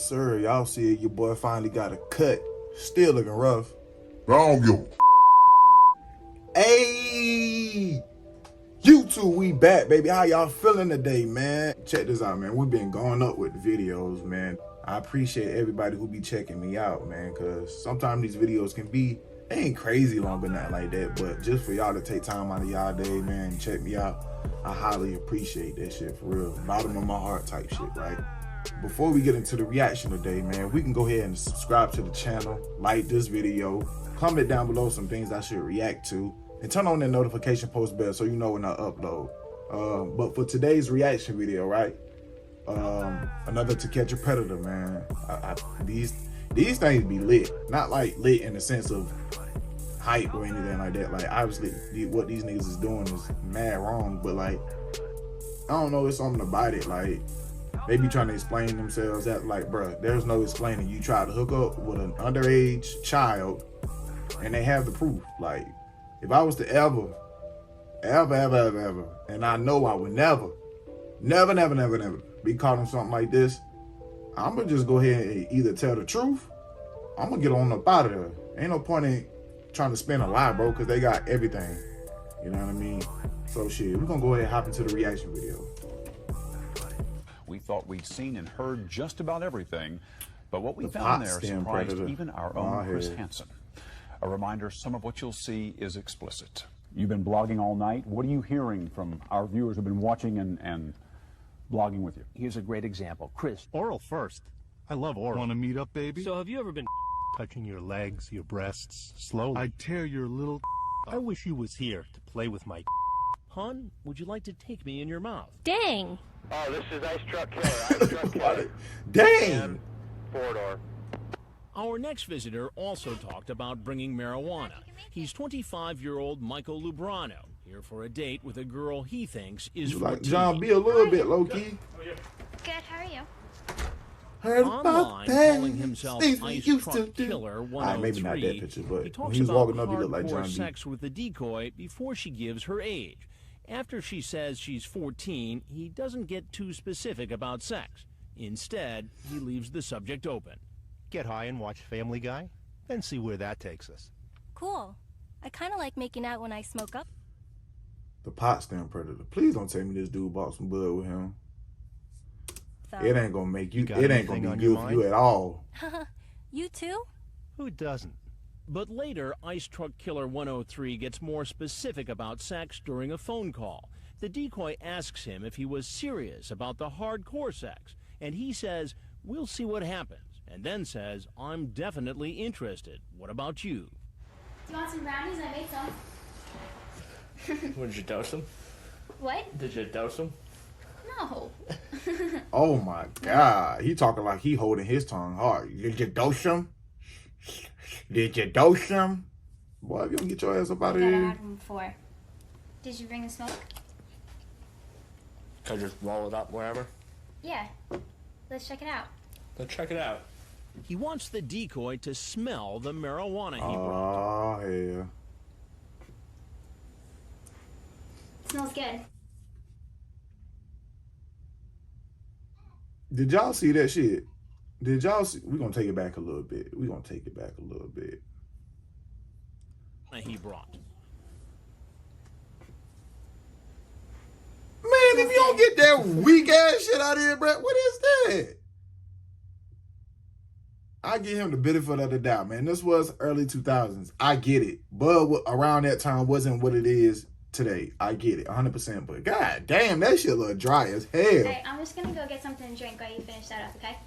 sir. Y'all see it. Your boy finally got a cut. Still looking rough. I don't give a Hey! YouTube, we back, baby. How y'all feeling today, man? Check this out, man. We've been going up with the videos, man. I appreciate everybody who be checking me out, man, because sometimes these videos can be, they ain't crazy long or nothing like that, but just for y'all to take time out of y'all day, man, and check me out, I highly appreciate that shit, for real. Bottom of my heart type shit, right? Before we get into the reaction today, man, we can go ahead and subscribe to the channel, like this video, comment down below some things I should react to, and turn on that notification post bell so you know when I upload. But for today's reaction video, right? Another To Catch a Predator, man. These things be lit. Not like lit in the sense of hype or anything like that. Like, obviously, what these niggas is doing is mad wrong, but like, I don't know, there's something about it. Like, they be trying to explain themselves that, like, bruh, there's no explaining. You try to hook up with an underage child and they have the proof. Like, if I was to ever, and I know I would never be caught on something like this, I'm gonna just go ahead and either tell the truth, I'm gonna get on up out of there. Ain't no point in trying to spin a lie, bro, because they got everything. You know what I mean? So shit, we're gonna go ahead and hop into the reaction video. We thought we'd seen and heard just about everything, but what we found there surprised predator. even our own Chris Hansen. A reminder, some of what you'll see is explicit. You've been blogging all night. What are you hearing from our viewers who've been watching and blogging with you? Here's a great example. Chris. Oral first. I love oral. Want to meet up, baby? So have you ever been Touching your legs, your breasts, slowly. I'd tear your little I wish you was here to play with my Hun, would you like to take me in your mouth? Dang. Oh, this is Ice Truck Killer. Ice Truck Killer. Dang! Four-door. Our next visitor also talked about bringing marijuana. He's 25-year-old Michael Lubrano, here for a date with a girl he thinks is 14. Like John B a little bit, low-key. Good, how are you? Heard Online, calling himself Ice Truck Killer 103, maybe not that picture, but he when talks he was about walking up, he looked like John hardcore B. sex with the decoy before she gives her age. After she says she's 14, he doesn't get too specific about sex. Instead, he leaves the subject open. get high and watch Family Guy, then see where that takes us. Cool. I kind of like making out when I smoke up. The pot stem predator. Please don't tell me this dude bought some bud with him. So. It ain't gonna make you. got It ain't gonna anything on be your good for you mind? at all. You too? Who doesn't? But later, Ice Truck Killer 103 gets more specific about sex during a phone call. The decoy asks him if he was serious about the hardcore sex, and he says, "We'll see what happens," and then says, "I'm definitely interested. What about you?" Do you want some brownies? I made some. Did you dose them? What? Did you dose them? No. Oh my God, he talking like he holding his tongue hard. Did you dose him? Did you dose him? Boy, if you don't get your ass up out of I here. had one before. Did you bring the smoke? Could I just roll it up wherever? Yeah. Let's check it out. Let's check it out. He wants the decoy to smell the marijuana he brought. Oh hell. Smells good. Did y'all see that shit? Did y'all see? We're gonna take it back a little bit. We're gonna take it back a little bit. He brought. Man, if you don't get that weak ass shit out of here, Brett, what is that? I give him the benefit of the doubt, man. This was early 2000s. I get it. Bud around that time wasn't what it is today. I get it, 100%. But god damn, that shit look dry as hell. Hey, I'm just gonna go get something to drink while you finish that up, okay?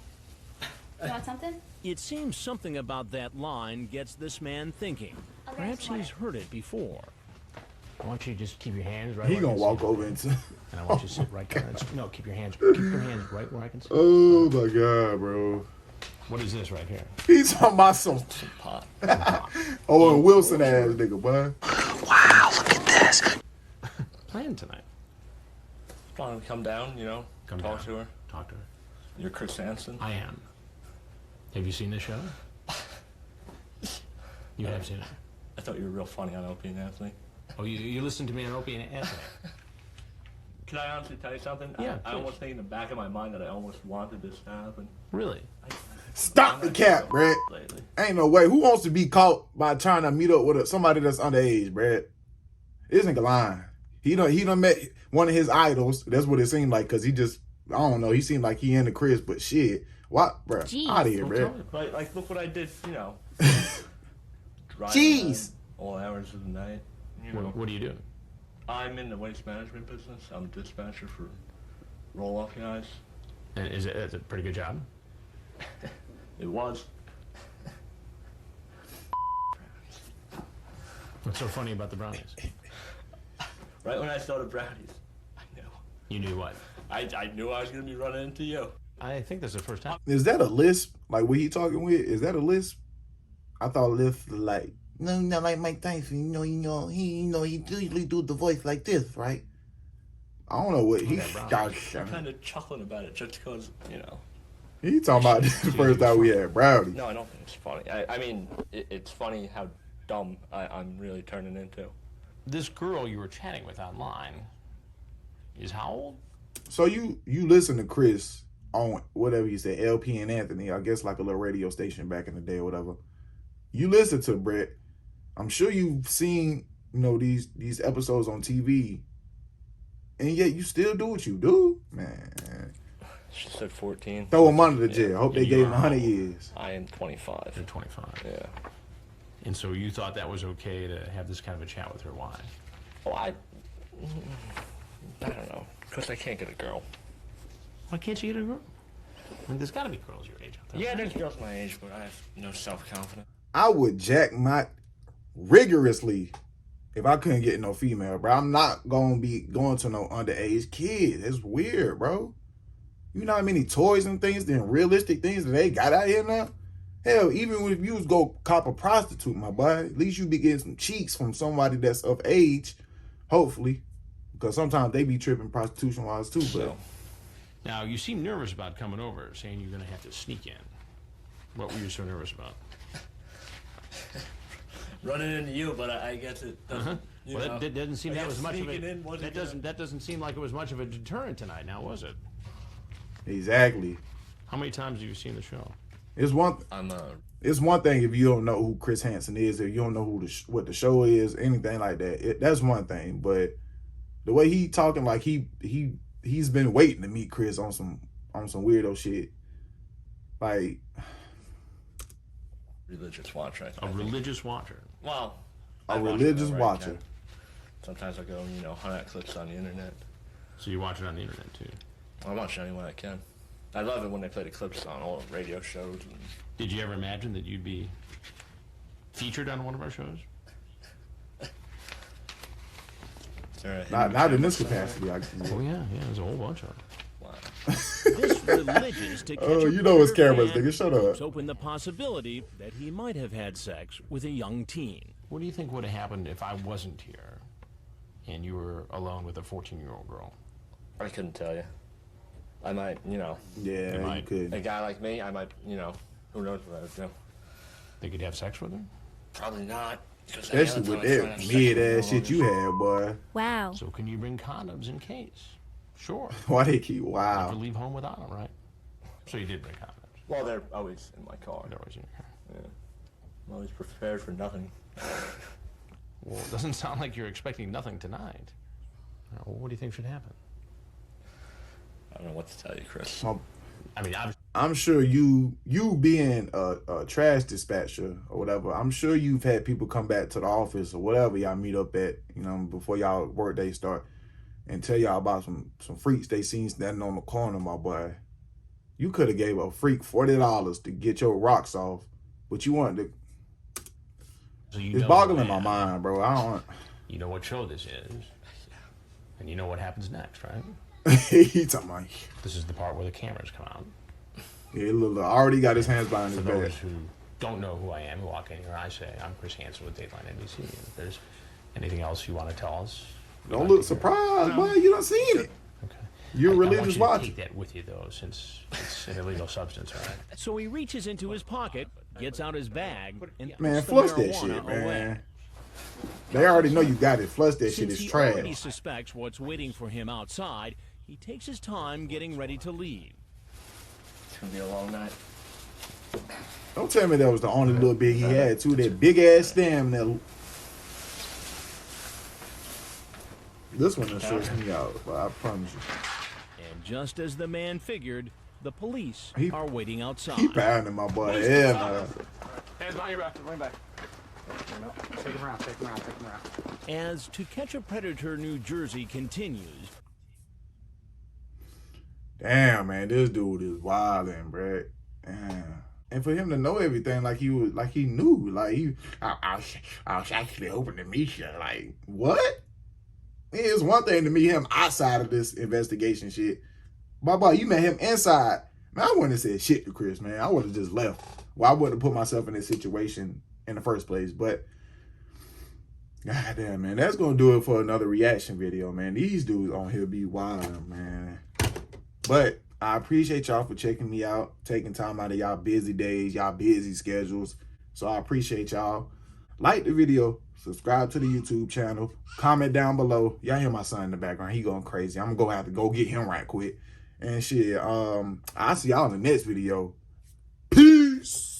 You want something? It seems something about that line gets this man thinking. I'll get Perhaps some he's heard it before. I want you to just keep your hands right He where I gonna can walk see over them. into. And I want you to sit right there. No, keep your hands right where I can see. Oh my god, bro. What is this right here? He's talking about some Pot. Owen Wilson ass nigga, boy. Wow, look at this. Playing tonight. Want to come down, you know, Come talk down. to her. Talk to her. You're Chris Hansen. I am. Have you seen this show? You have seen it. I thought you were real funny on Opie and Anthony. Oh, you listened to me on Opie and Anthony. Can I honestly tell you something? Yeah, I please. almost think in the back of my mind that I almost wanted this to happen. Really? I Stop the cap, Brad. Lately. Ain't no way. Who wants to be caught by trying to meet up with somebody that's underage, Brad? Isn't lying. He done met one of his idols. That's what it seemed like, because he just, I don't know, he seemed like he in the Chris, but shit. What, bro? Out of here, bro. Like, look what I did, you know. Jeez. All hours of the night. You know. What do you do? I'm in the waste management business. I'm a dispatcher for roll-off guys. And is it a pretty good job? It was. What's so funny about the brownies? Right when I saw the brownies, I knew. You knew what? I knew I was going to be running into you. I think this is the first time. Is that a lisp? Like, what he talking with? Is that a lisp? I thought lisp like, no, not like Mike Tyson. He usually do the voice like this, right? I don't know what he got. I'm kind of chuckling about it just because, you know. He talking about the first time we had brownies. No, I don't think it's funny. I mean, it's funny how dumb I'm really turning into. This girl you were chatting with online is how old? So you listen to Chris on whatever you said, LP and Anthony, I guess like a little radio station back in the day or whatever. You listen to Brett. I'm sure you've seen, you know, these episodes on TV, and yet you still do what you do, man. She said 14. Throw him under the jail. Hope they gave him 100 years. I am 25. You're 25. Yeah. And so you thought that was okay to have this kind of a chat with her. Why? Well, I don't know. Because I can't get a girl. Why can't you get a girl? I mean, there's got to be girls your age out there. Yeah, there's girls my age, but I have no self-confidence. I would jack my rigorously if I couldn't get no female, bro. I'm not gonna be going to no underage kid. It's weird, bro. You know how many toys and things, then realistic things that they got out here now? Hell, even if you was go cop a prostitute, my boy, at least you be getting some cheeks from somebody that's of age, hopefully. Because sometimes they be tripping prostitution-wise too, but... Now, you seem nervous about coming over, saying you're going to have to sneak in. What were you so nervous about? Running into you, but I guess it doesn't... Well, that doesn't seem that was much of a... That that doesn't seem like it was much of a deterrent tonight, now was it? Exactly. How many times have you seen the show? It's one thing if you don't know who Chris Hansen is, if you don't know who what the show is, anything like that. That's one thing. But the way he talking, like he's been waiting to meet Chris on some weirdo shit. Like religious watcher. A religious watcher. Well, a religious watcher. Sometimes I go, hunt out clips on the internet. So you watch it on the internet too? I watch it anyone I can. I love it when they play the clips on all the radio shows. Did you ever imagine that you'd be featured on one of our shows? Not in this capacity. Oh yeah, there's a whole bunch of them. Wow. This religious to catch you know it's cameras, nigga. Shut up. Open the possibility that he might have had sex with a young teen. What do you think would have happened if I wasn't here and you were alone with a 14-year-old girl? I couldn't tell you. I might, Yeah, you could. A guy like me, I might, who knows what I would do. Think you'd have sex with her? Probably not. Especially with that mid-ass shit you had, boy. Wow. So can you bring condoms in case? Sure. Why they keep, wow. Never leave home without them, right? So you did bring condoms? Well, they're always in my car. They're always in your car. Yeah. I'm always prepared for nothing. Well, it doesn't sound like you're expecting nothing tonight. Well, what do you think should happen? I don't know what to tell you, Chris. I mean, I'm sure you being a trash dispatcher or whatever, I'm sure you've had people come back to the office or whatever y'all meet up at, before y'all work day start and tell y'all about some freaks they seen standing on the corner, my boy. You could have gave a freak $40 to get your rocks off, but you wanted to. So it's boggling my mind, bro. I don't. You know what show this is, and you know what happens next, right? He talking about. This is the part where the cameras come out. Yeah, look, already got his hands behind his For back. those who don't know who I am, who walk in here, I say, I'm Chris Hansen with Dateline NBC. And if there's anything else you want to tell us, don't look surprised, boy. You done seen it. Okay. You're a religious watcher. I want watcher. you to take that with you, though, since it's an illegal substance, all right? So he reaches into his pocket, gets out his bag, and Man, puts the flush that marijuana shit, man. away. They already know you got it. Flush that shit. Since It's he trash. already suspects what's waiting for him outside, he takes his time getting ready to leave. It's gonna be a long night. Don't tell me that was the only little bit he had too. That big ass stem. This one will stress me out, but I promise you. And just as the man figured, the police are waiting outside. He pounding my boy. Yeah, man. Hands behind your back. Bring back. Take him around. Take him around. Take him around. As To Catch a Predator New Jersey continues. Damn, man, this dude is wildin', bruh. Damn. And for him to know everything, like he knew, like I was actually hoping to meet you. Like, what? It's one thing to meet him outside of this investigation shit. Boy, you met him inside. Man, I wouldn't have said shit to Chris, man. I would have just left. Well, I wouldn't have put myself in this situation in the first place. But, goddamn, man, that's going to do it for another reaction video, man. These dudes on here be wild, man. But I appreciate y'all for checking me out, taking time out of y'all busy days, y'all busy schedules. So I appreciate y'all. Like the video, subscribe to the YouTube channel, comment down below. Y'all hear my son in the background. He going crazy. I'm going to have to go get him right quick. And shit, I'll see y'all in the next video. Peace.